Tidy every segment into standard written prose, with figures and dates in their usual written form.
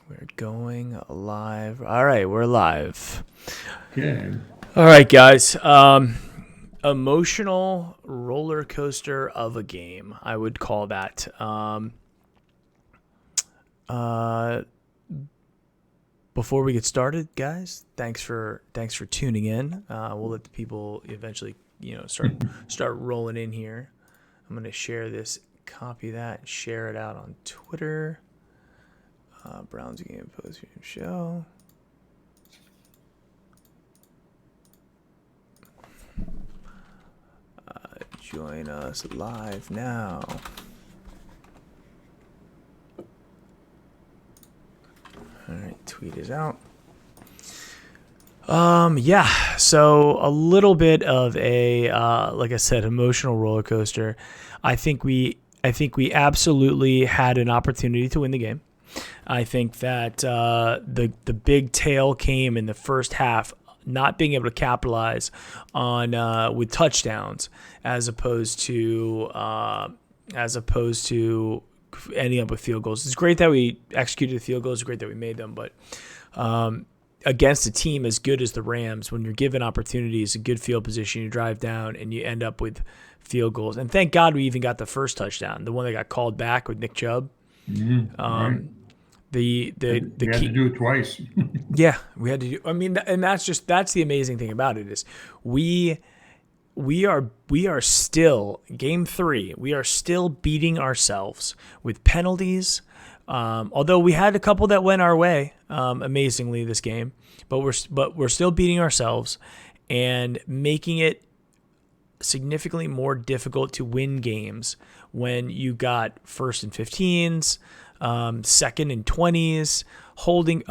We're going live. All right, we're live. Okay. All right, guys. Emotional roller coaster of a game, I would call that. Uh, Before we get started, guys, thanks for tuning in. We'll let the people eventually, start rolling in here. I'm gonna share this, copy that, and share it out on Twitter. Browns game post game show. Join us live now. All right, tweet is out. Yeah. So a little bit of a, like I said, emotional roller coaster. I think we absolutely had an opportunity to win the game. I think that the big tail came in the first half, not being able to capitalize on with touchdowns, as opposed to ending up with field goals. It's great that we executed the field goals. It's great that we made them, but against a team as good as the Rams, when you're given opportunities, a good field position, you drive down and you end up with field goals. And thank God we even got the first touchdown, the one that got called back with Nick Chubb. Right. The We had to key, do it twice. yeah, we had to do. I mean, and that's the amazing thing about it is we are still game 3. We are still beating ourselves with penalties. Although we had a couple that went our way, amazingly this game, but we're still beating ourselves and making it significantly more difficult to win games when you got 1st and 15s, 2nd and 20s, holding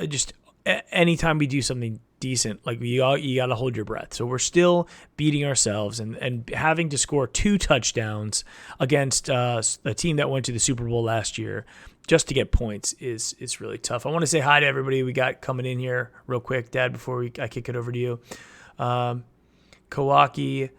just anytime we do something decent, like you got to hold your breath. So we're still beating ourselves and having to score 2 touchdowns against a team that went to the Super Bowl last year just to get points is really tough. I want to say hi to everybody we got coming in here real quick, Dad, before I kick it over to you. Kawaki,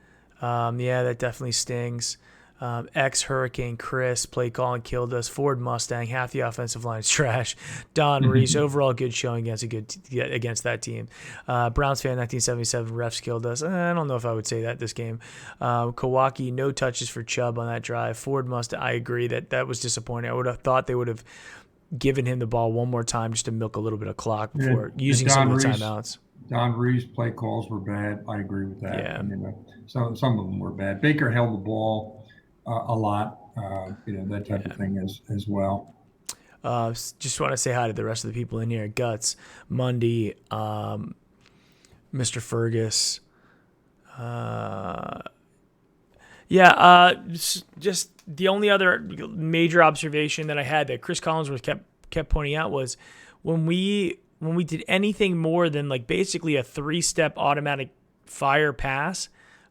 yeah, that definitely stings. Ex-Hurricane Chris, play calling killed us. Ford Mustang, half the offensive line is trash. Don Reese, overall good showing against that team. Browns fan, 1977, refs killed us. I don't know if I would say that this game. Kawaki, no touches for Chubb on that drive. Ford Mustang, I agree that was disappointing. I would have thought they would have given him the ball one more time just to milk a little bit of clock before And using some of the timeouts. Don Reese play calls were bad. I agree with that. Yeah. I mean, some of them were bad. Baker held the ball a lot. That type of thing as well. Just want to say hi to the rest of the people in here. Guts, Mundy, Mr. Fergus. Just the only other major observation that I had that Chris Collinsworth kept pointing out was when we did anything more than like basically a 3-step automatic fire pass,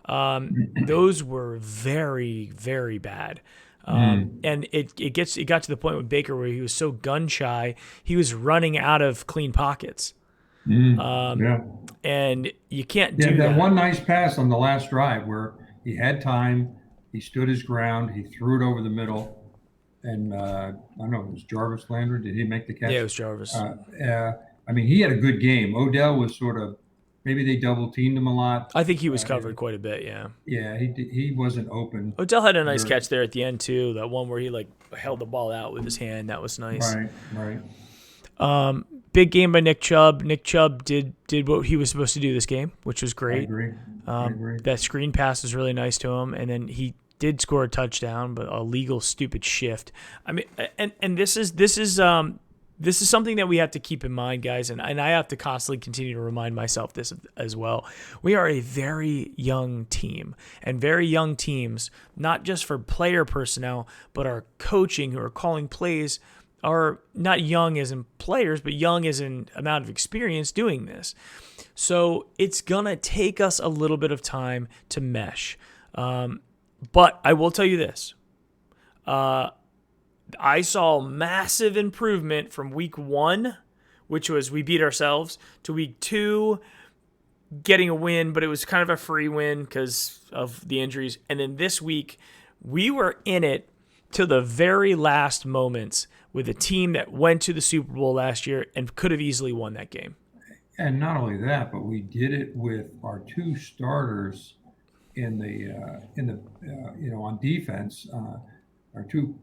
those were very, very bad. And it got to the point with Baker where he was so gun shy, he was running out of clean pockets. Yeah. And you can't Yeah, do that that. one nice pass on the last drive where he had time, he stood his ground, he threw it over the middle, and I don't know, it was Jarvis Landry. Did he make the Yeah, it catch? was Jarvis. Uh, I mean, he had a good game. Odell was sort of maybe they double teamed him a lot. I think he was Uh, covered quite a bit, yeah. yeah, he wasn't open. Odell had a nice Very, catch there at the end too. That one where he like held the ball out with his hand, that was nice. right, right. Big game by Nick Chubb. Nick Chubb did what he was supposed to do this game, which was I great. agree. I agree. That screen pass was really nice to him, and then he did score a touchdown, but a legal stupid shift. I mean, and this is something that we have to keep in mind, guys, and I have to constantly continue to remind myself this as well. We are a very young team, and very young teams, not just for player personnel, but our coaching who are calling plays are not young as in players, but young as in amount of experience doing this. So it's going to take us a little bit of time to mesh. But I will tell you this. I saw massive improvement from week 1, which was we beat ourselves, to week 2, getting a win, but it was kind of a free win because of the injuries. And then this week, we were in it to the very last moments with a team that went to the Super Bowl last year and could have easily won that game. And not only that, but we did it with our two starters on defense, our two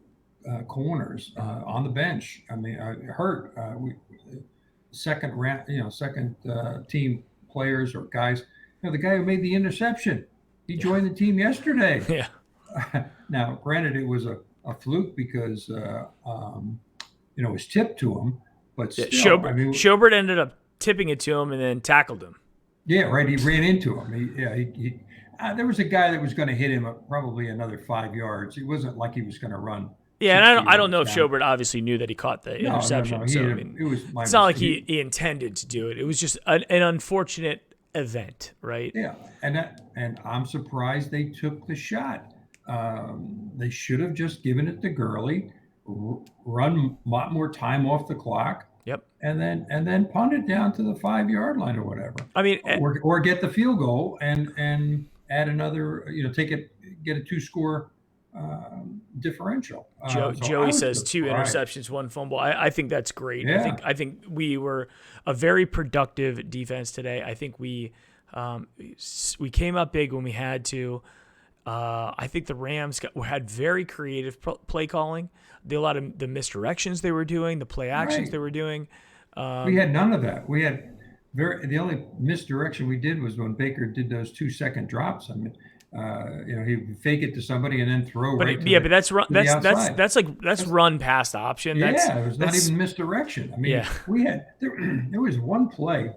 corners on the bench. I mean, hurt. Second round, second team players or guys. The guy who made the interception, he joined the team yesterday. Yeah. Now, granted, it was a fluke because it was tipped to him, but still, Schobert ended up tipping it to him and then tackled him. Yeah, right. He ran into him. There was a guy that was going to hit him probably another 5 yards. It wasn't like he was going to run. Yeah, and I don't know if Schobert obviously knew that he caught the interception. No. So, I mean, it's not like he intended to do it. It was just an unfortunate event, right? Yeah, and I'm surprised they took the shot. They should have just given it to Gurley, run a lot more time off the clock. Yep. And then punt it down to the 5 yard line or whatever. I mean, or get the field goal and add another. Get a 2-score differential. Joey says 2 interceptions, 1 fumble. I think that's great. Yeah. I think we were a very productive defense today. I think we came up big when we had to. I think the Rams had very creative play calling. A lot of the misdirections they were doing, the play actions they were doing. We had none of that. We had the only misdirection we did was when Baker did those 2-second drops. I mean, he would fake it to somebody and then throw. But that's run past option. It was not even misdirection. I mean, we had there was one play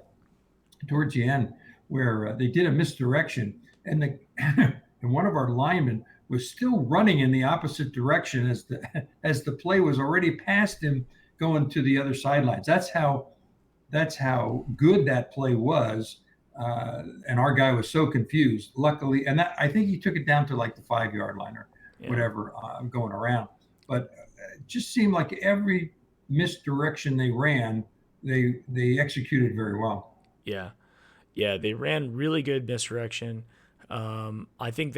towards the end where they did a misdirection and and one of our linemen was still running in the opposite direction as the play was already past him going to the other sidelines. That's how good that play was. And our guy was so confused. Luckily, and I think he took it down to like the 5 yard line or whatever going around. But it just seemed like every misdirection they ran, they executed very well. Yeah, they ran really good misdirection. I think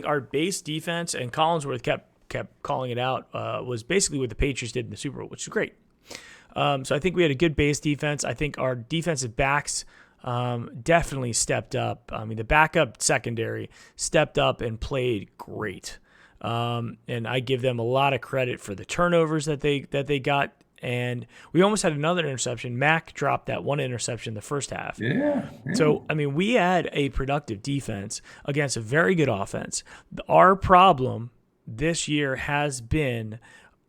our base defense, and Collinsworth kept calling it out, was basically what the Patriots did in the Super Bowl, which is great. So I think we had a good base defense. I think our defensive backs definitely stepped up. I mean, the backup secondary stepped up and played great. And I give them a lot of credit for the turnovers that they got. And we almost had another interception. Mack dropped that one interception in the first half. Yeah. So, I mean, we had a productive defense against a very good offense. Our problem this year has been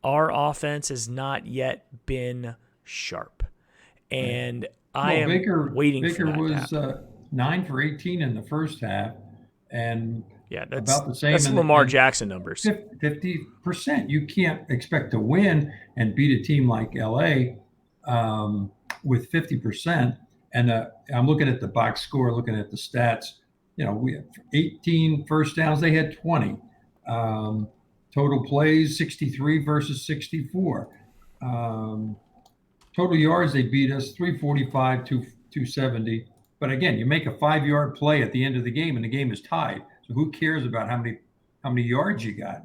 our offense has not yet been sharp. And I am waiting for that to happen. Baker was 9 for 18 in the first half. And that's about the same. That's Lamar Jackson numbers. 50%. You can't expect to win and beat a team like LA with 50%. And I'm looking at the box score, looking at the stats. We had 18 first downs. They had 20. Total plays 63 versus 64. Total yards they beat us 345 to 270. But again, you make a 5 yard play at the end of the game, and the game is tied. So who cares about how many yards you got?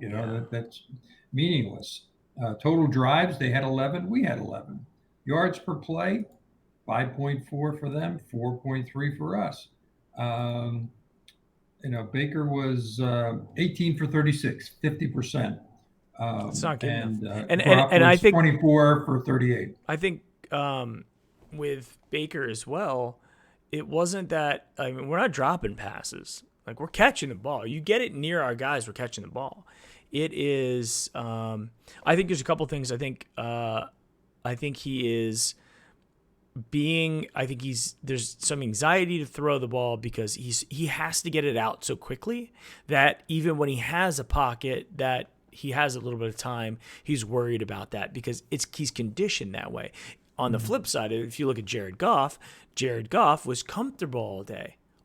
That's meaningless. Total drives, they had 11. We had 11. Yards per play, 5.4 for them, 4.3 for us. Baker was 18 for 36, 50%. It's not good enough. And I think 24 for 38. I think with Baker as well, it wasn't that. I mean, we're not dropping passes. Like, we're catching the ball. You get it near our guys, we're catching the ball. It is. I think there's a couple things. I think he is being. I think there's some anxiety to throw the ball because he has to get it out so quickly that even when he has a pocket that he has a little bit of time, he's worried about that because he's conditioned that way. On the flip side, if you look at Jared Goff was comfortable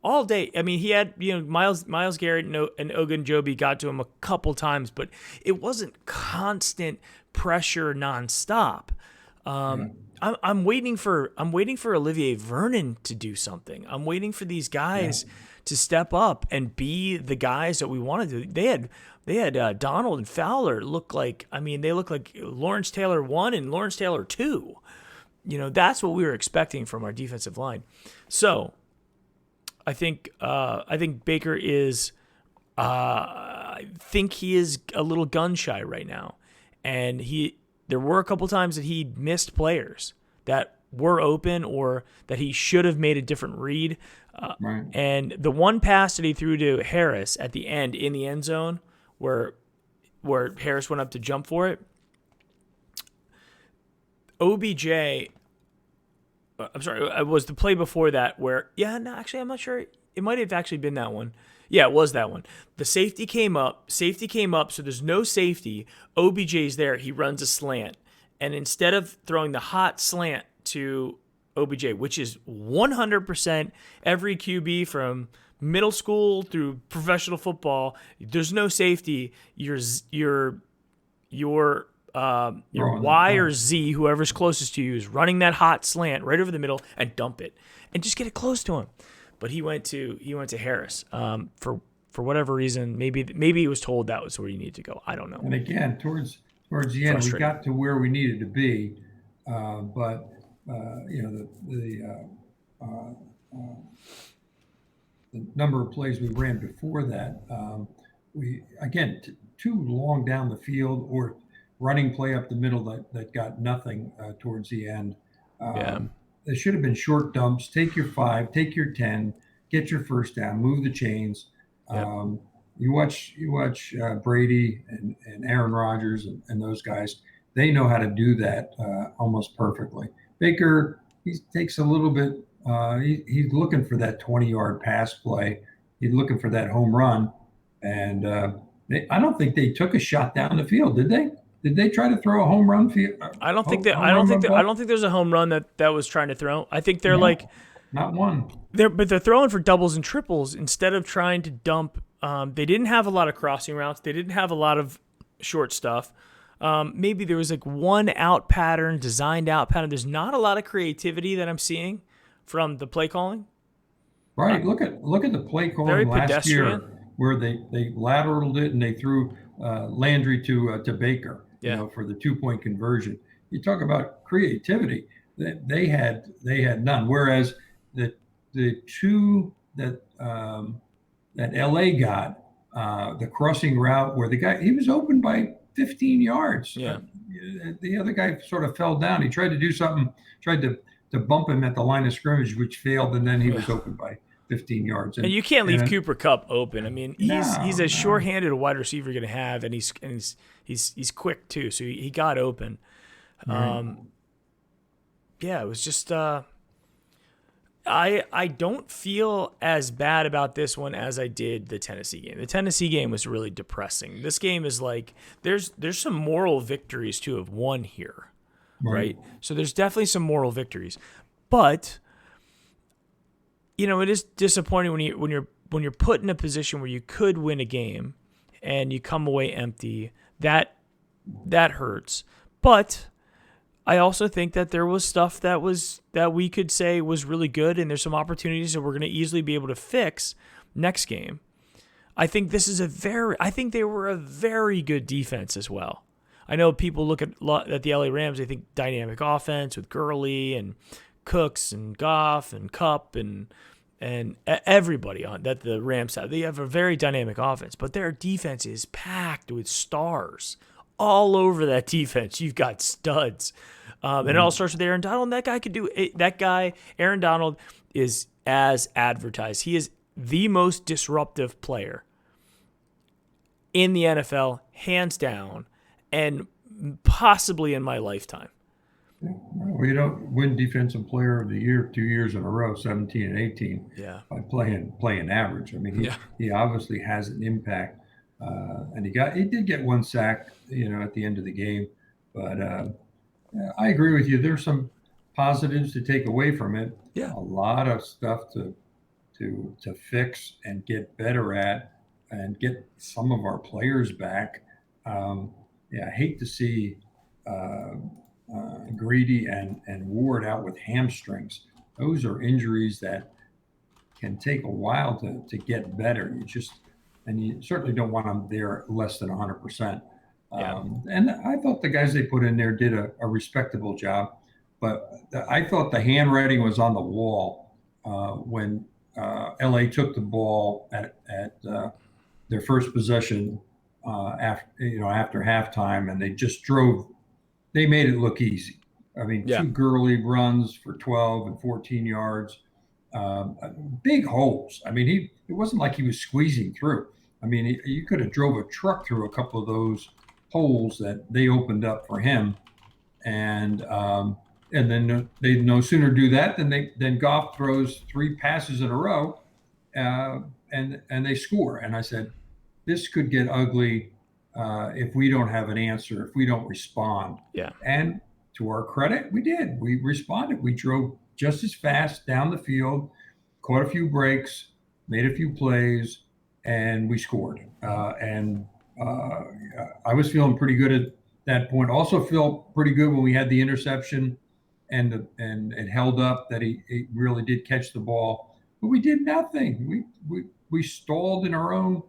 all day. I mean, he had, Myles Garrett and Ogunjobi got to him a couple times, but it wasn't constant pressure nonstop. I'm waiting for Olivier Vernon to do something. I'm waiting for these guys to step up and be the guys that we wanted to. They had Donald and Fowler look like, I mean, they look like Lawrence Taylor 1 and Lawrence Taylor 2. That's what we were expecting from our defensive line. So I think Baker is I think he is a little gun shy right now, and there were a couple times that he missed players that were open or that he should have made a different read. Right. And the one pass that he threw to Harris at the end in the end zone, where Harris went up to jump for it, OBJ. I'm sorry, it was the play before that where, I'm not sure. It might have actually been that one. Yeah, it was that one. The safety came up, so there's no safety. OBJ's there. He runs a slant. And instead of throwing the hot slant to OBJ, which is 100% every QB from middle school through professional football, there's no safety. Your Y or Z, whoever's closest to you, is running that hot slant right over the middle and dump it and just get it close to him. But he went to Harris for whatever reason. Maybe he was told that was where he needed to go. I don't know. And again, towards the end, we got to where we needed to be, but the number of plays we ran before that, we again too long down the field or running play up the middle that got nothing towards the end. There should have been short dumps. Take your 5, take your 10, get your first down, move the chains. Yep. You watch Brady and Aaron Rodgers and those guys. They know how to do that almost perfectly. Baker, he takes a little bit. He's looking for that 20-yard pass play. He's looking for that home run, and I don't think they took a shot down the field, did they? Did they try to throw a home run? I don't think I don't think there's a home run that was trying to throw. I think they're not one. They're throwing for doubles and triples instead of trying to dump. They didn't have a lot of crossing routes. They didn't have a lot of short stuff. Maybe there was one designed out pattern. There's not a lot of creativity that I'm seeing from the play calling. Right. Look at the play calling last year where they lateraled it and they threw Landry to Baker. For the 2-point conversion. You talk about creativity. They had none. Whereas the two that LA got, the crossing route where the guy, he was open by 15 yards. Yeah. The other guy sort of fell down. He tried to do something, tried to bump him at the line of scrimmage, which failed, and then he was open by 15 yards. And you can't leave Cooper Kupp open. I mean, he's as short-handed a wide receiver you're going to have, and he's quick too. So he got open. It was just I don't feel as bad about this one as I did the Tennessee game. The Tennessee game was really depressing. This game is like there's some moral victories to have won here, right? So there's definitely some moral victories, but it is disappointing when you're put in a position where you could win a game and you come away empty. That hurts. But I also think that there was stuff that we could say was really good, and there's some opportunities that we're going to easily be able to fix next game. I think they were a very good defense as well. I know people look at the LA Rams, they think dynamic offense with Gurley and Cooks and Goff and Kupp and everybody on that the Rams have. They have a very dynamic offense, but their defense is packed with stars. All over that defense, you've got studs. And it all starts with Aaron Donald, and that guy could do it. That guy, Aaron Donald, is as advertised. He is the most disruptive player in the NFL, hands down, and possibly in my lifetime. We don't win Defensive Player of the Year 2 years in a row, 17 and 18, by playing average. I mean, he obviously has an impact, and he did get one sack, at the end of the game. But I agree with you. There's some positives to take away from it. Yeah, a lot of stuff to fix and get better at, and get some of our players back. I hate to see Greedy and Ward out with hamstrings. Those are injuries that can take a while to get better. And you certainly don't want them there less than 100%. Yeah. And I thought the guys they put in there did a respectable job, but I thought the handwriting was on the wall when LA took the ball at their first possession after halftime, and they just drove. They made it look easy. I mean, Yeah. two Gurley runs for 12 and 14 yards, um, big holes. I mean, it wasn't like he was squeezing through. I mean, you could have drove a truck through a couple of those holes that they opened up for him, and then they no sooner do that than Goff throws three passes in a row, and they score. And I said, this could get ugly if we don't have an answer, if we don't respond. Yeah. And to our credit, we did. We responded. We drove just as fast down the field, caught a few breaks, made a few plays, and we scored. And I was feeling pretty good at that point. Also felt pretty good when we had the interception and it held up that he really did catch the ball. But we did nothing. We stalled in our own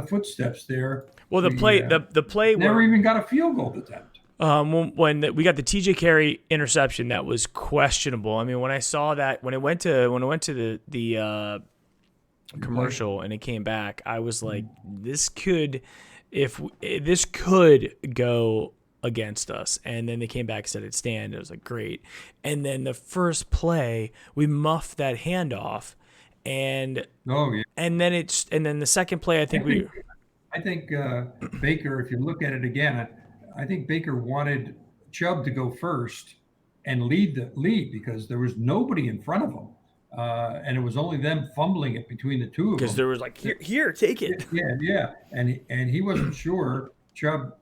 footsteps there. Well, the play Never where even got a field goal attempt. when we got the TJ Carey interception that was questionable. I mean, when I saw that when it went to the commercial and it came back, I was like, this could go against us. And then they came back and said it stand. It was like, great. And then the first play, we muffed that handoff, and Oh yeah. and then the second play, I think I think Baker, if you look at it again, I think Baker wanted Chubb to go first and lead because there was nobody in front of him, and it was only them fumbling it between the two of because them. there was like, here, take it. Yeah, and he wasn't sure Chubb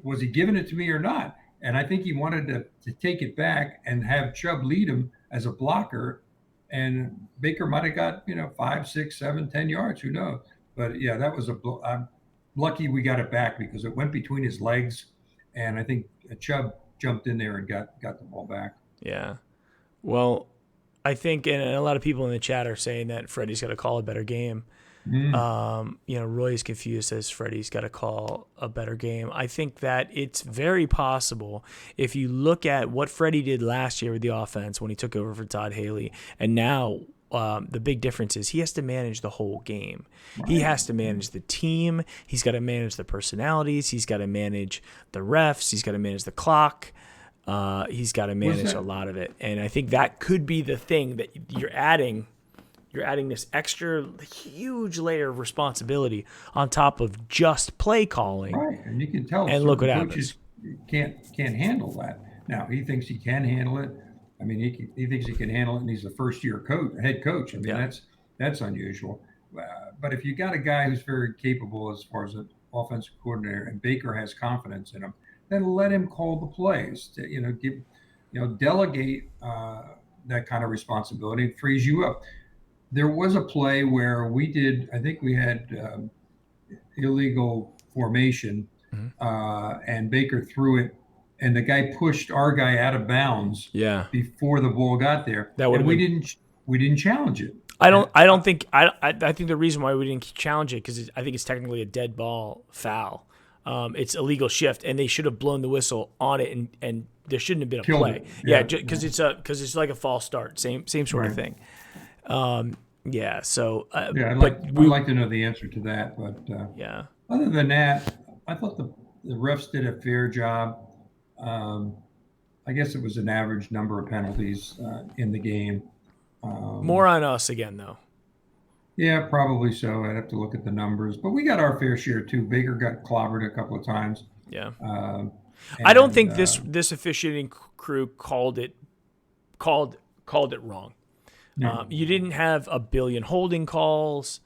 was he giving it to me or not, and I think he wanted to take it back and have Chubb lead him as a blocker, and Baker might have got 5, 6, 7, 10 yards, who knows? But yeah, that was I'm lucky we got it back because it went between his legs, and I think Chubb jumped in there and got the ball back. Yeah. Well, I think, and a lot of people in the chat are saying that Freddie's got to call a better game. Roy's confused, says Freddie's got to call a better game. I think that it's very possible if you look at what Freddie did last year with the offense when he took over for Todd Haley, and now the big difference is he has to manage the whole game. Right. He has to manage the team. He's got to manage the personalities. He's got to manage the refs. He's got to manage the clock. He's got to manage a lot of it. And I think that could be the thing that you're adding this extra huge layer of responsibility on top of just play calling. Right, and you can tell. And look what coaches can't handle that. Now he thinks he can handle it. I mean, he thinks he can handle it, and he's a first-year head coach. I mean, that's unusual. But if you got a guy who's very capable as far as an offensive coordinator, and Baker has confidence in him, then let him call the plays. Delegate that kind of responsibility. It frees you up. There was a play where I think we had illegal formation, and Baker threw it, and the guy pushed our guy out of bounds before the ball got there. We didn't challenge it. I think the reason why we didn't challenge it because I think it's technically a dead ball foul. It's a legal shift, and they should have blown the whistle on it, and there shouldn't have been a play. Because it's like a false start, same sort of thing. So I'd like to know the answer to that, but other than that, I thought the refs did a fair job. I guess it was an average number of penalties in the game. More on us again, though. Yeah, probably so. I'd have to look at the numbers, but we got our fair share too. Baker got clobbered a couple of times. Yeah. I don't think this officiating crew called it wrong. No. You didn't have a billion holding calls.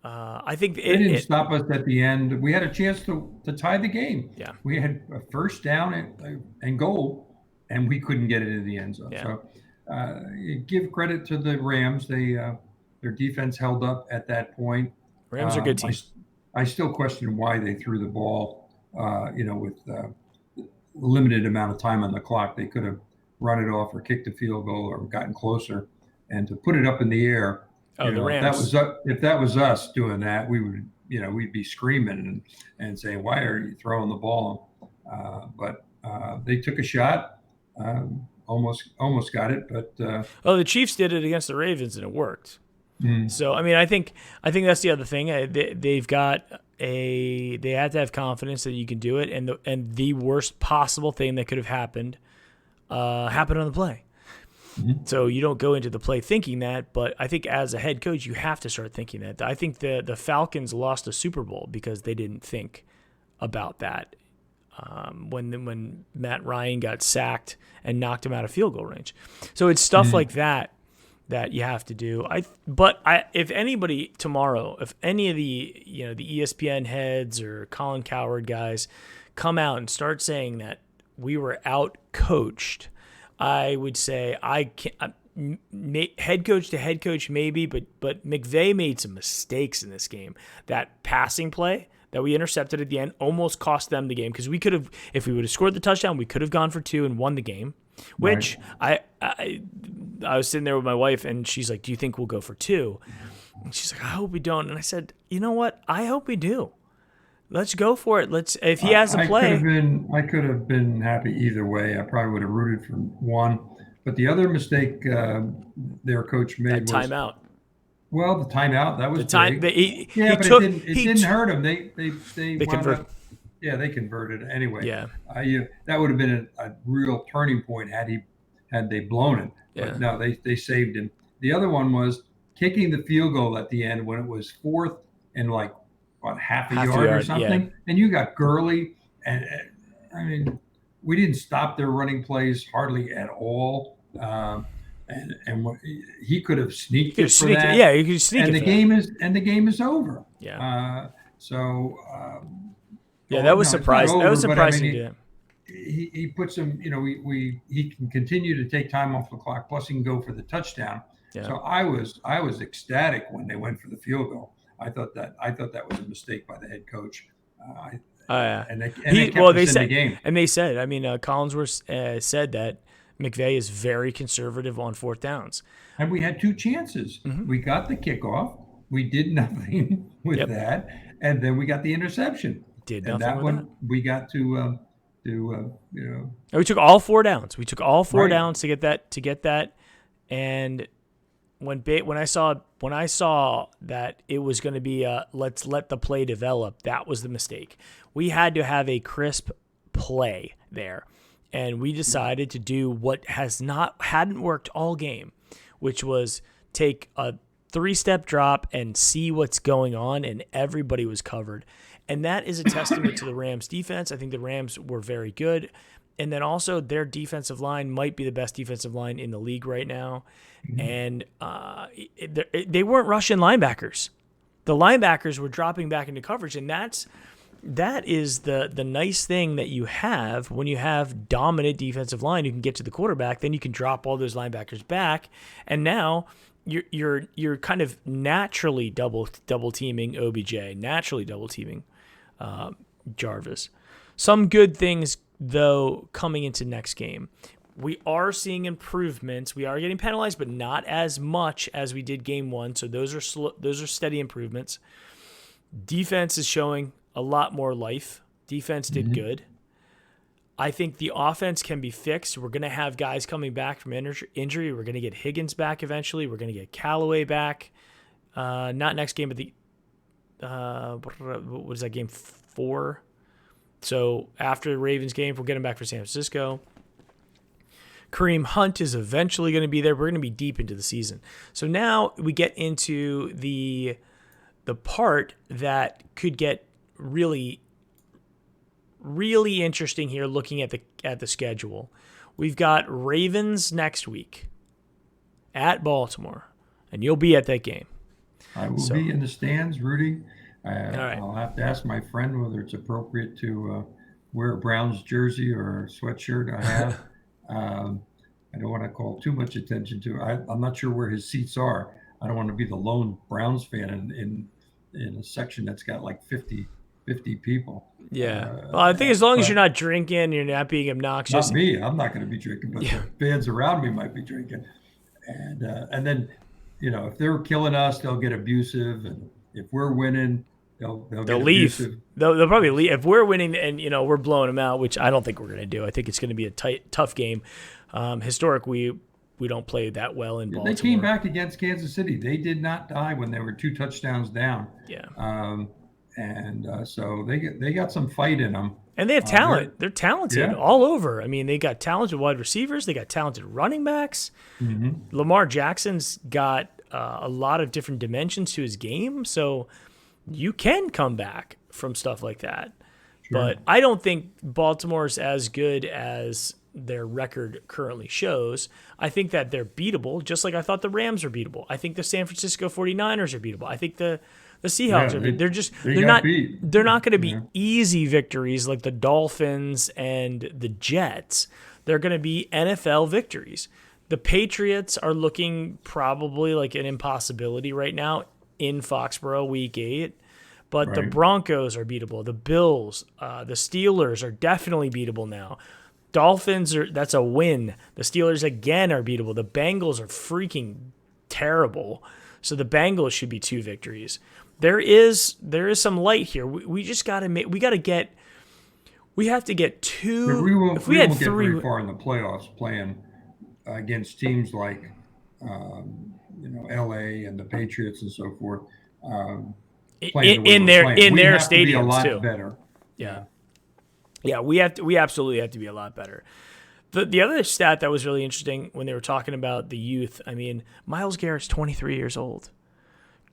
I think they didn't stop us at the end. We had a chance to tie the game. Yeah. We had a first down and goal, and we couldn't get it in the end zone. Yeah. So give credit to the Rams. Their defense held up at that point. Rams are a good team. I still question why they threw the ball. With limited amount of time on the clock, they could have run it off or kicked a field goal or gotten closer. and to put it up in the air. Oh, the Rams. If that was us doing that, we would, we'd be screaming and saying, "Why are you throwing the ball?" But they took a shot, almost got it, but the Chiefs did it against the Ravens and it worked. mm, So I mean, I think that's the other thing. They have to have confidence that you can do it, and the worst possible thing that could have happened happened on the play. mm-hmm. So you don't go into the play thinking that, but I think as a head coach, you have to start thinking that. I think the Falcons lost a Super Bowl because they didn't think about that when Matt Ryan got sacked and knocked him out of field goal range. So it's stuff like that you have to do. If anybody tomorrow, if any of the the ESPN heads or Colin Cowherd guys come out and start saying that we were out coached, I would say head coach to head coach maybe, but McVay made some mistakes in this game. That passing play that we intercepted at the end almost cost them the game, because we could have, if we would have scored the touchdown, we could have gone for 2 and won the game. Which I was sitting there with my wife and she's like, "Do you think we'll go for 2?" And she's like, "I hope we don't." And I said, "You know what? I hope we do. Let's go for it. If he has a play." I could have been happy either way. I probably would have rooted for 1. But the other mistake their coach made was timeout. Well, the timeout, that was the time. big. It didn't hurt them. They converted. They converted anyway. Yeah, that would have been a real turning point had they blown it. Yeah. But no, they saved him. The other one was kicking the field goal at the end when it was 4th and like half a yard or something, yeah. And you got Gurley, and I mean, we didn't stop their running plays hardly at all. And he could have sneaked it for that. Yeah, he could sneak it. And the game is over. Yeah. That was surprising. That was surprising. I mean, he puts him. He can continue to take time off the clock. Plus, he can go for the touchdown. Yeah. So I was ecstatic when they went for the field goal. I thought that was a mistake by the head coach. And they kept us in the game. And they said, I mean, Collinsworth said that McVay is very conservative on 4th downs. And we had 2 chances. Mm-hmm. We got the kickoff. We did nothing with that, and then we got the interception. We got to we took all 4 downs. We took all 4 downs to get that, and when I saw that it was going to be let's let the play develop, that was the mistake. We had to have a crisp play there, and we decided to do what hadn't worked all game, which was take a 3-step drop and see what's going on, and everybody was covered. And that is a testament to the Rams defense. I think the Rams were very good. And then also their defensive line might be the best defensive line in the league right now. Mm-hmm. And they weren't rushing linebackers. The linebackers were dropping back into coverage. And that is the nice thing that you have when you have dominant defensive line. You can get to the quarterback, then you can drop all those linebackers back. And now you're kind of naturally double teaming OBJ, naturally double teaming Jarvis. Some good things though coming into next game. We are seeing improvements. We are getting penalized, but not as much as we did game 1. So those are steady improvements. Defense is showing a lot more life. Defense did good. I think the offense can be fixed. We're going to have guys coming back from injury. We're going to get Higgins back eventually. We're going to get Callaway back. Not next game, but the what is that, game 4? So after the Ravens game, we'll get him back for San Francisco. Kareem Hunt is eventually going to be there. We're going to be deep into the season. So now we get into the part that could get really, really interesting here looking at the schedule. We've got Ravens next week at Baltimore, and you'll be at that game. I will be in the stands rooting. All right. I'll have to ask my friend whether it's appropriate to wear a Browns jersey or a sweatshirt I have. I don't want to call too much attention to it. I'm not sure where his seats are. I don't want to be the lone Browns fan in a section that's got like 50 people. Yeah. Well, I think as long as you're not drinking, you're not being obnoxious. Not me. I'm not going to be drinking, but the fans around me might be drinking. and then, if they're killing us, they'll get abusive, and if we're winning, they'll They'll get leave. abusive. They'll probably leave if we're winning and we're blowing them out, which I don't think we're going to do. I think it's going to be a tough game. Historic, we don't play that well in Baltimore. They came back against Kansas City. They did not die when they were 2 touchdowns down. Yeah. So they got some fight in them. And they have talent. They're talented all over. I mean, they got talented wide receivers. They got talented running backs. Mm-hmm. Lamar Jackson's got a lot of different dimensions to his game. So you can come back from stuff like that. Sure. But I don't think Baltimore's as good as their record currently shows. I think that they're beatable, just like I thought the Rams are beatable. I think the San Francisco 49ers are beatable. I think the Seahawks are they're not going to be easy victories like the Dolphins and the Jets. They're going to be NFL victories. The Patriots are looking probably like an impossibility right now in Foxborough Week 8. But the Broncos are beatable. The Bills, the Steelers are definitely beatable now. Dolphins that's a win. The Steelers again are beatable. The Bengals are freaking terrible. So the Bengals should be 2 victories. There is some light here. We just got to we have to get 2. But we won't get very far in the playoffs playing against teams like LA and the Patriots and so forth. In their stadiums too. Better. Yeah, we absolutely have to be a lot better. The other stat that was really interesting when they were talking about the youth, I mean, Myles Garrett's 23 years old.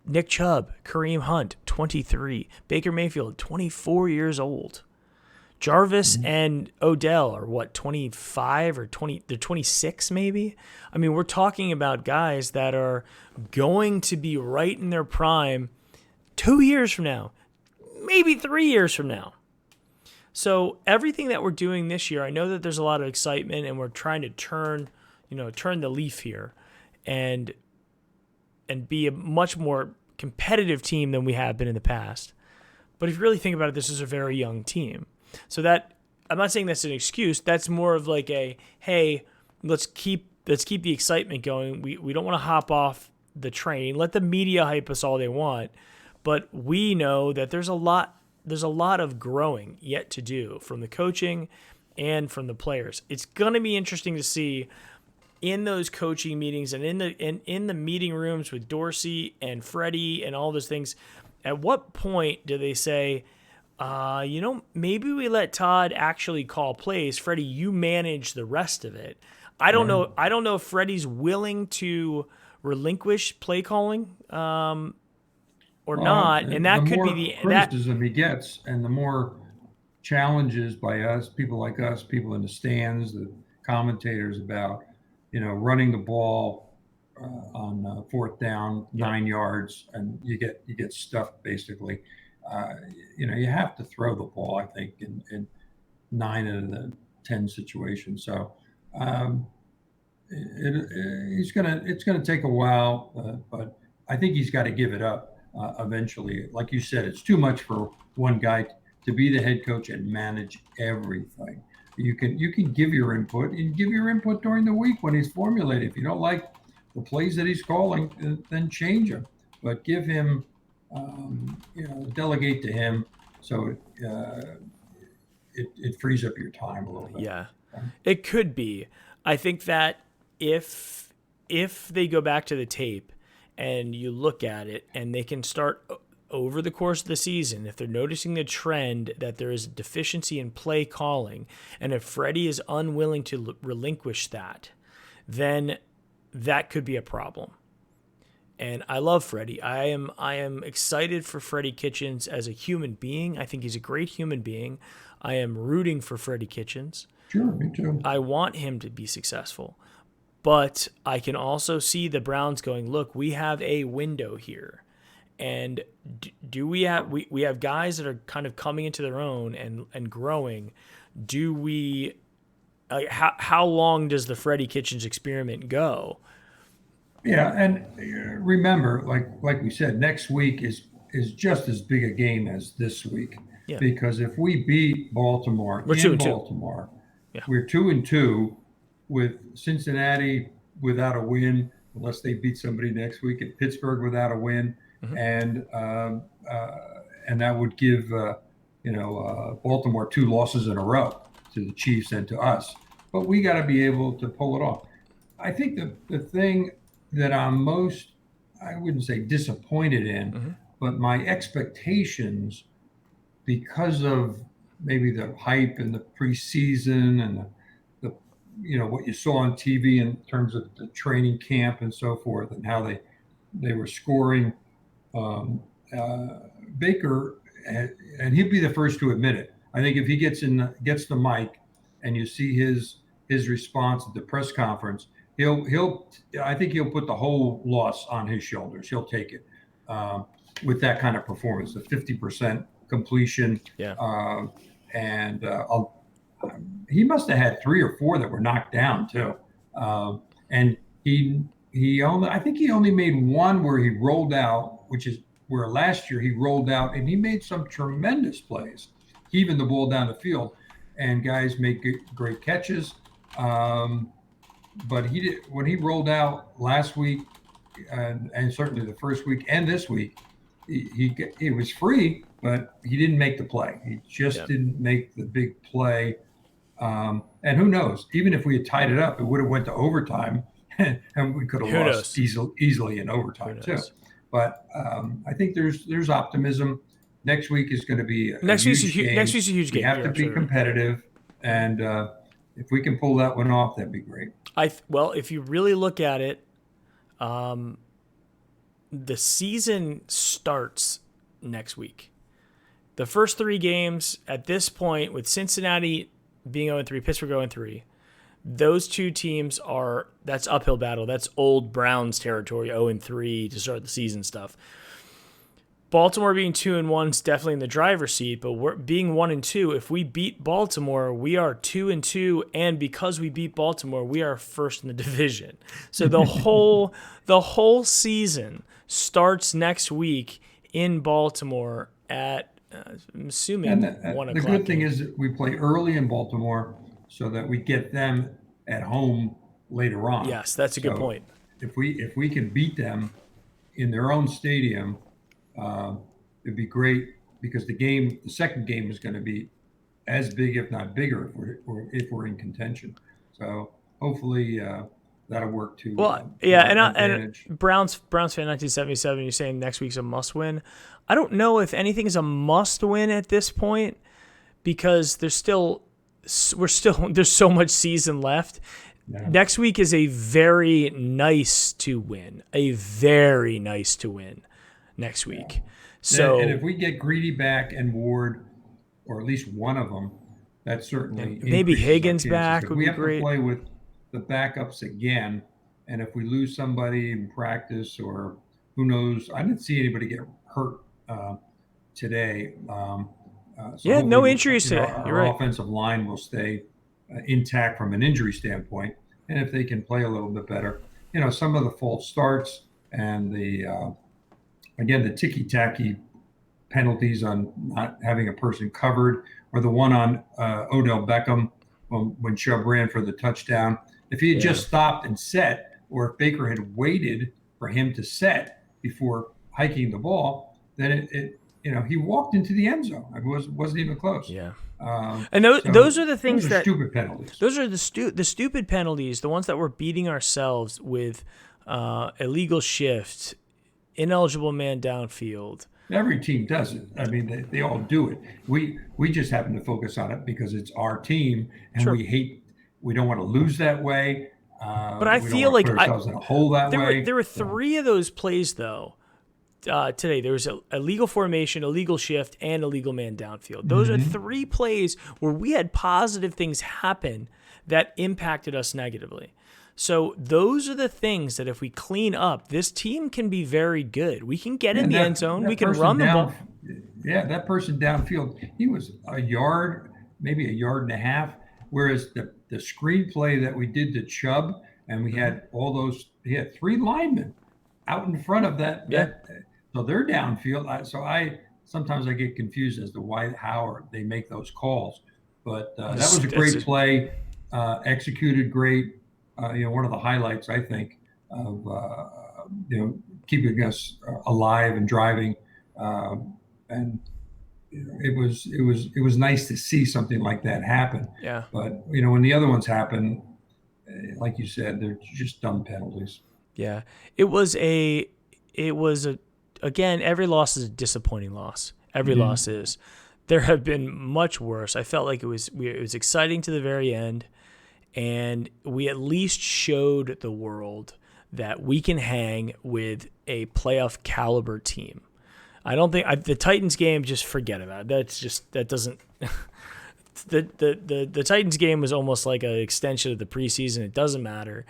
Nick Chubb, Kareem Hunt, 23. Baker Mayfield, 24 years old. Jarvis and Odell are 25 or 20? They're 26 maybe. I mean, we're talking about guys that are going to be right in their prime 2 years from now, maybe 3 years from now. So everything that we're doing this year, I know that there's a lot of excitement, and we're trying to turn the leaf here, and be a much more competitive team than we have been in the past. But if you really think about it, this is a very young team. So that, I'm not saying that's an excuse. That's more of like hey, let's keep the excitement going. We don't want to hop off the train. Let the media hype us all they want, but we know that there's a lot of growing yet to do from the coaching and from the players. It's going to be interesting to see in those coaching meetings and in the meeting rooms with Dorsey and Freddie and all those things. At what point do they say, maybe we let Todd actually call plays. Freddie, you manage the rest of it. I don't know. I don't know if Freddie's willing to relinquish play calling or not, and that could be the criticism he gets, and the more challenges by us, people like us, people in the stands, the commentators about, running the ball on 4th down, 9 yards, and you get stuffed basically. You have to throw the ball, I think, in 9 out of the 10 situations. So it's gonna take a while, but I think he's got to give it up eventually. Like you said, it's too much for one guy to be the head coach and manage everything. You can give your input. You can give your input during the week when he's formulating. If you don't like the plays that he's calling, then change them. But give him, delegate to him, so it frees up your time a little bit. Yeah, it could be. I think that if they go back to the tape and you look at it, and they can start over the course of the season, if they're noticing the trend that there is a deficiency in play calling, and if Freddie is unwilling to relinquish that, then that could be a problem. And I love Freddie. I am excited for Freddie Kitchens as a human being. I think he's a great human being. I am rooting for Freddie Kitchens. Sure, me too. I want him to be successful. But I can also see the Browns going, look, we have a window here. And do we have guys that are kind of coming into their own and growing. Do we how long does the Freddie Kitchens experiment go? Yeah, and remember, like we said, next week is just as big a game as this week. Yeah. Because if we beat Baltimore we're 2-2. Yeah. We're 2-2 with Cincinnati without a win, unless they beat somebody next week at Pittsburgh without a win, Mm-hmm. and that would give Baltimore 2 losses in a row to the Chiefs and to us. But we got to be able to pull it off. I think the thing that I'm most, I wouldn't say disappointed in, Mm-hmm. but my expectations, because of maybe the hype and the preseason and the what you saw on TV in terms of the training camp and so forth, and how they were scoring. Um, Baker, and he'd be the first to admit it. I think if he gets the mic, and you see his response at the press conference, I think he'll put the whole loss on his shoulders. He'll take it with that kind of performance, the 50% completion, Yeah. and he must have had 3 or 4 that were knocked down too, and I think he only made one where he rolled out, which is where last year he rolled out and he made some tremendous plays, heaving the ball down the field, and guys make great catches. But he did when he rolled out last week, and certainly the first week and this week, he was free, but he didn't make the play. He just didn't make the big play. And who knows? Even if we had tied it up, it would have went to overtime, and we could have lost easily in overtime too. But I think there's optimism. Next week is going to be next week's a huge game. We have to be competitive, and if we can pull that one off, that'd be great. Well, if you really look at it, the season starts next week. The first 3 games at this point, with Cincinnati being 0-3, Pittsburgh 0-3, those 2 teams that's uphill battle. That's old Browns territory, 0-3 to start the season stuff. Baltimore being 2-1 is definitely in the driver's seat, but we're being 1-2. If we beat Baltimore, we are 2-2, and because we beat Baltimore, we are first in the division. So the whole season starts next week in Baltimore at I'm assuming 1 o'clock. The good thing is that we play early in Baltimore so that we get them at home later on. Yes, that's a good point. If we can beat them in their own stadium, it'd be great, because the second game is going to be as big, if not bigger, if we're in contention. So hopefully that'll work too. Well, and Browns fan 1977. You're saying next week's a must win. I don't know if anything is a must win at this point, because there's so much season left. Yeah. Next week is a very nice to win. Next week. Yeah. So, and if we get Greedy back and Ward, or at least one of them, that certainly maybe Higgins back would be great. We have to play with the backups again, and if we lose somebody in practice, or who knows, I didn't see anybody get hurt today. No injuries today. Our offensive line will stay intact from an injury standpoint, and if they can play a little bit better, some of the false starts and the ticky-tacky penalties on not having a person covered, or the one on Odell Beckham when Chubb ran for the touchdown. If he had just stopped and set, or if Baker had waited for him to set before hiking the ball, then he walked into the end zone. It wasn't even close. Yeah. And those are the things that stupid penalties. Those are the stupid penalties, the ones that we're beating ourselves with, illegal shift, ineligible man downfield. Every team does it. I mean, they all do it. We just happen to focus on it because it's our team, and we don't want to lose that way. But I feel like put ourselves in a hole that way. There were 3 of those plays though. Today there was a legal formation, a legal shift, and a legal man downfield. Those are 3 plays where we had positive things happen that impacted us negatively. So those are the things that if we clean up, this team can be very good. We can get in the end zone. We can run the ball. Yeah, that person downfield, he was a yard, maybe a yard and a half. Whereas the screenplay that we did to Chubb, and we had he had 3 linemen out in front of that. So they're downfield. Sometimes I get confused as to how they make those calls. But that was a great play, executed great. One of the highlights, I think, keeping us alive and driving. And it was nice to see something like that happen. Yeah. But when the other ones happen, like you said, they're just dumb penalties. Yeah. It was a, again, every loss is a disappointing loss. Every Mm-hmm. loss is. There have been much worse. I felt like it was exciting to the very end, and we at least showed the world that we can hang with a playoff caliber team. I don't think the Titans game, just forget about it. That doesn't the Titans game was almost like an extension of the preseason. It doesn't matter.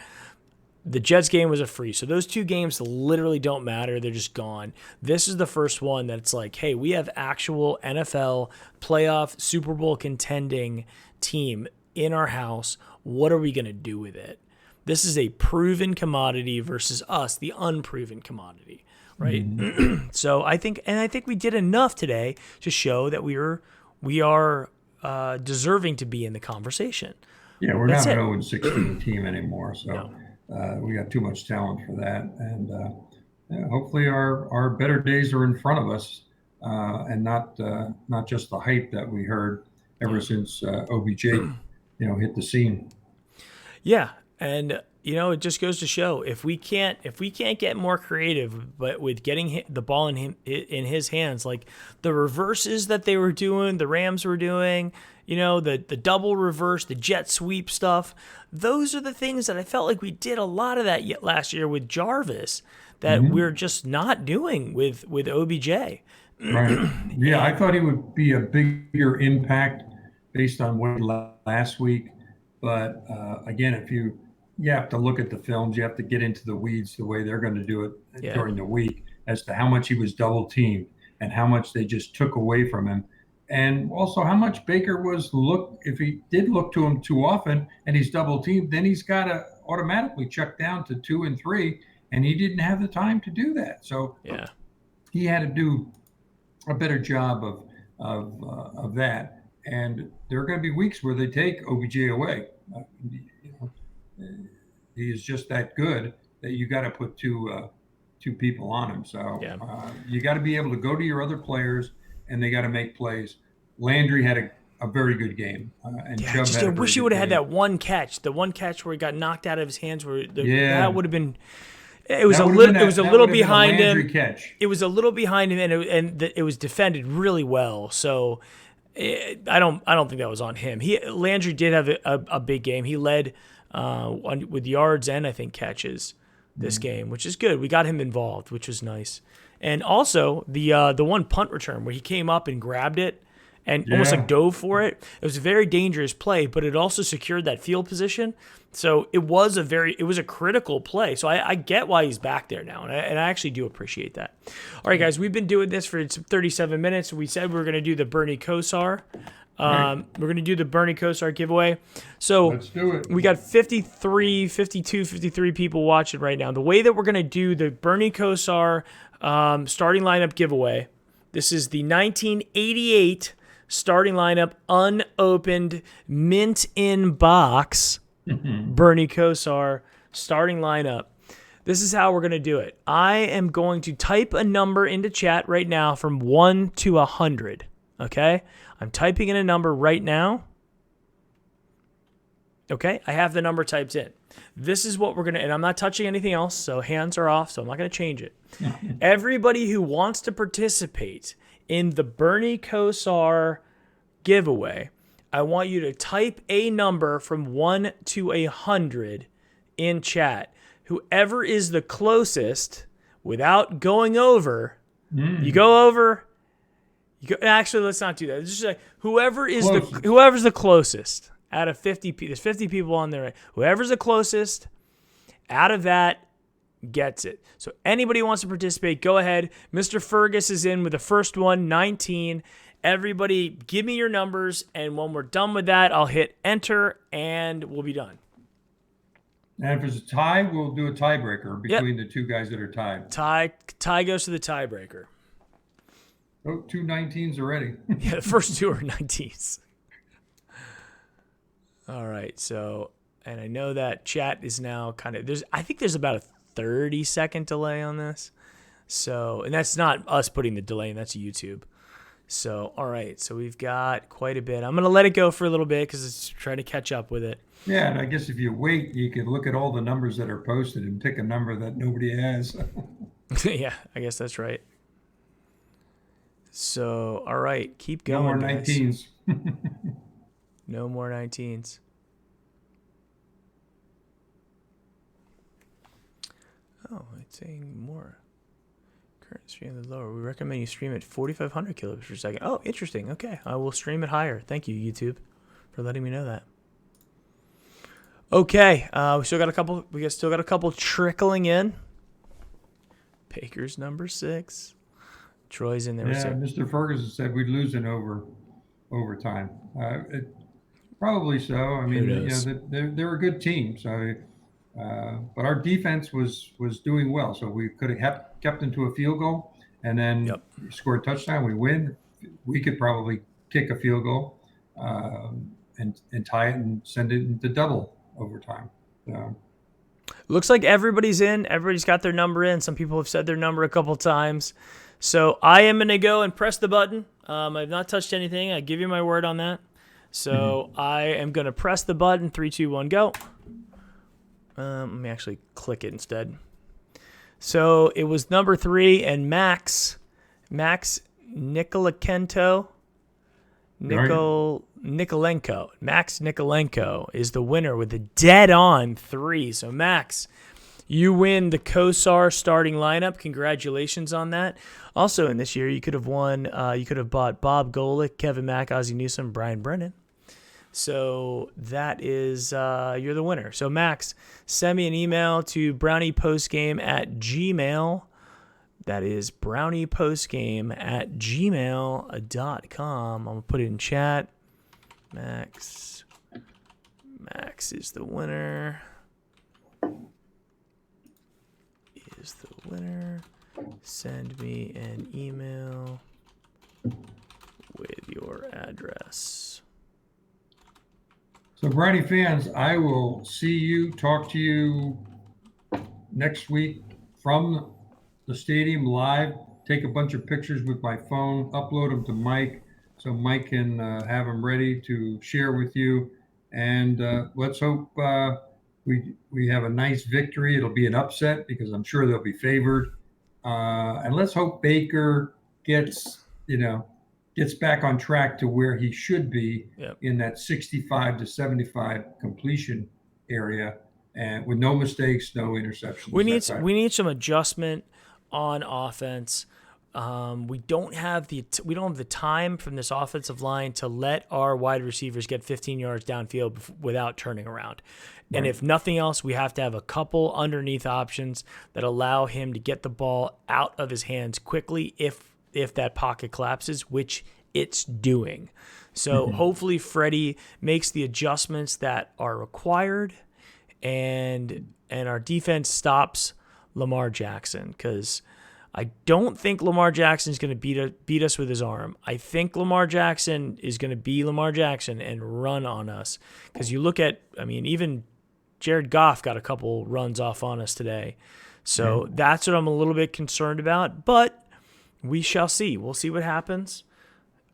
The Jets game was a free. So those two games literally don't matter. They're just gone. This is the first one that's like, hey, we have actual NFL playoff Super Bowl contending team in our house. What are we going to do with it? This is a proven commodity versus us, the unproven commodity, right? Mm-hmm. So I think we did enough today to show that we are deserving to be in the conversation. Yeah, we're That's not an it. 0-16 team anymore, so No. we got too much talent for that. And hopefully, our better days are in front of us, and not just the hype that we heard ever since OBJ, hit the scene. Yeah, and it just goes to show if we can't get more creative, but with getting the ball in his hands, like the reverses that they were doing, the Rams were doing, the double reverse, the jet sweep stuff. Those are the things that I felt like we did a lot of that last year with Jarvis that Mm-hmm. we're just not doing with OBJ. Right. Yeah, I thought he would be a bigger impact based on what he last week. But again, if you have to look at the films, you have to get into the weeds the way they're going to do it Yeah, during the week as to how much he was double teamed and how much they just took away from him. And also how much Baker was if he did look to him too often and he's double teamed, then he's got to automatically check down to 2 and 3. And he didn't have the time to do that. So yeah, he had to do a better job of that. And there are going to be weeks where they take OBJ away. He is just that good that you got to put two people on him. So yeah. you got to be able to go to your other players, and they got to make plays. Landry had a very good game, and Yeah, Chubb just had I a very wish he good would have had game. that one catch, the one catch where he got knocked out of his hands, that Yeah, would have been. It was that a would have been little. It was a that little would have been a behind Landry him. catch. It was a little behind him, and it was defended really well. So I don't think that was on him. Landry did have a big game. He led with yards and I think catches this game, which is good. We got him involved, which was nice. And also the one punt return where he came up and grabbed it and almost like Yeah, dove for it. It was a very dangerous play, but it also secured that field position. So it was a critical play. So I get why he's back there now, and I actually do appreciate that. All right, guys, we've been doing this for 37 minutes. We said we were going to do the Bernie Kosar. right. We're going to do the Bernie Kosar giveaway. So Let's do it. we got 53, 52, 53 people watching right now. The way that we're going to do the Bernie Kosar starting lineup giveaway, this is the 1988 starting lineup unopened mint in box Bernie Kosar starting lineup. This is how we're going to do it. I am going to type a number into chat right now from 1 to 100. Okay? I'm typing in a number right now. Okay? I have the number typed in. This is what we're going to, and I'm not touching anything else, so hands are off, so I'm not going to change it. Everybody who wants to participate in the Bernie Kosar giveaway, I want you to type a number from 1 to 100 in chat. Whoever is the closest without going over, you go over. Actually, let's not do that. It's just like whoever's the closest out of 50 people. There's 50 people on there. Whoever's the closest out of that gets it. So anybody who wants to participate, go ahead. Mr. Fergus is in with the first one, 19. Everybody, give me your numbers, and when we're done with that, I'll hit enter, and we'll be done. And if it's a tie, we'll do a tiebreaker between the two guys that are tied. Tie goes to the tiebreaker. Oh, 2 19s already. Yeah, the first two are 19s. All right, so, and I know that chat is now I think there's about 30-second delay on this. So, and that's not us putting the delay in, that's YouTube. So, all right. So we've got quite a bit. I'm going to let it go for a little bit because it's trying to catch up with it. Yeah, and I guess if you wait, you can look at all the numbers that are posted and pick a number that nobody has. Yeah, I guess that's right. So, all right, keep going. No more guys. 19s. No more 19s. Oh, it's saying more. Current stream is lower. We recommend you stream at 4,500 kilobits per second. Oh, interesting. Okay, I will stream it higher. Thank you, YouTube, for letting me know that. Okay, we still got a couple. We still got a couple trickling in. Baker's number 6. Troy's in there. Yeah, Mr. Ferguson said we'd lose in overtime. Probably so. I mean, they're a good team. So, but our defense was doing well. So we could have kept them to a field goal and then score a touchdown. We win. We could probably kick a field goal and tie it and send it into double overtime. So. Looks like everybody's in. Everybody's got their number in. Some people have said their number a couple times. So I am going to go and press the button. I've not touched anything. I give you my word on that. So I am going to press the button. 3, 2, 1, go. Let me actually click it instead. So it was number 3 and Max Nikolenko. Max Nikolenko is the winner with a dead-on 3. So, Max, you win the Kosar starting lineup. Congratulations on that. Also, in this year, you could have won. You could have bought Bob Golick, Kevin Mack, Ozzie Newsome, Brian Brennan. So that is you're the winner. So, Max, send me an email to browniepostgame@gmail.com. That is browniepostgame@gmail.com. I'm going to put it in chat. Max is the winner. Send me an email with your address. So, Brownie fans, I will talk to you next week from the stadium live, take a bunch of pictures with my phone, upload them to Mike so Mike can have them ready to share with you. And let's hope we have a nice victory. It'll be an upset because I'm sure they'll be favored. And let's hope Baker gets back on track to where he should be in that 65 to 75 completion area, and with no mistakes, no interceptions. We need some adjustment on offense. We don't have the time from this offensive line to let our wide receivers get 15 yards downfield without turning around. Right. And if nothing else, we have to have a couple underneath options that allow him to get the ball out of his hands quickly if that pocket collapses, which it's doing. So hopefully Freddie makes the adjustments that are required, and our defense stops Lamar Jackson, because I don't think Lamar Jackson is going to beat us with his arm. I think Lamar Jackson is going to be Lamar Jackson and run on us, because you look at, even Jared Goff got a couple runs off on us today. So that's what I'm a little bit concerned about, but we shall see. We'll see what happens.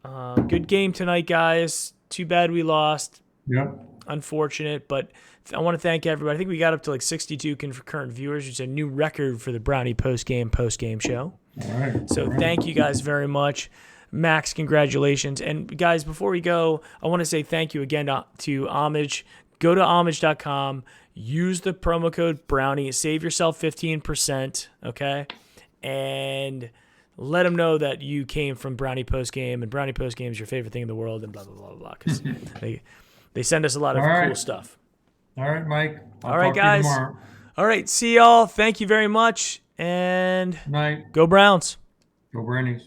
Good game tonight, guys. Too bad we lost. Yeah. Unfortunate, but I want to thank everybody. I think we got up to like 62 concurrent viewers, which is a new record for the Brownie postgame show. All right. So thank you guys very much. Max, congratulations. And guys, before we go, I want to say thank you again to Homage. Go to homage.com, use the promo code Brownie, save yourself 15%, okay? And let them know that you came from Brownie Postgame, and Brownie Postgame is your favorite thing in the world, and blah, blah, blah, blah, because they send us a lot of cool stuff. All right, Mike. All right, guys. All right, see y'all. Thank you very much, and night. Go Browns. Go Brownies.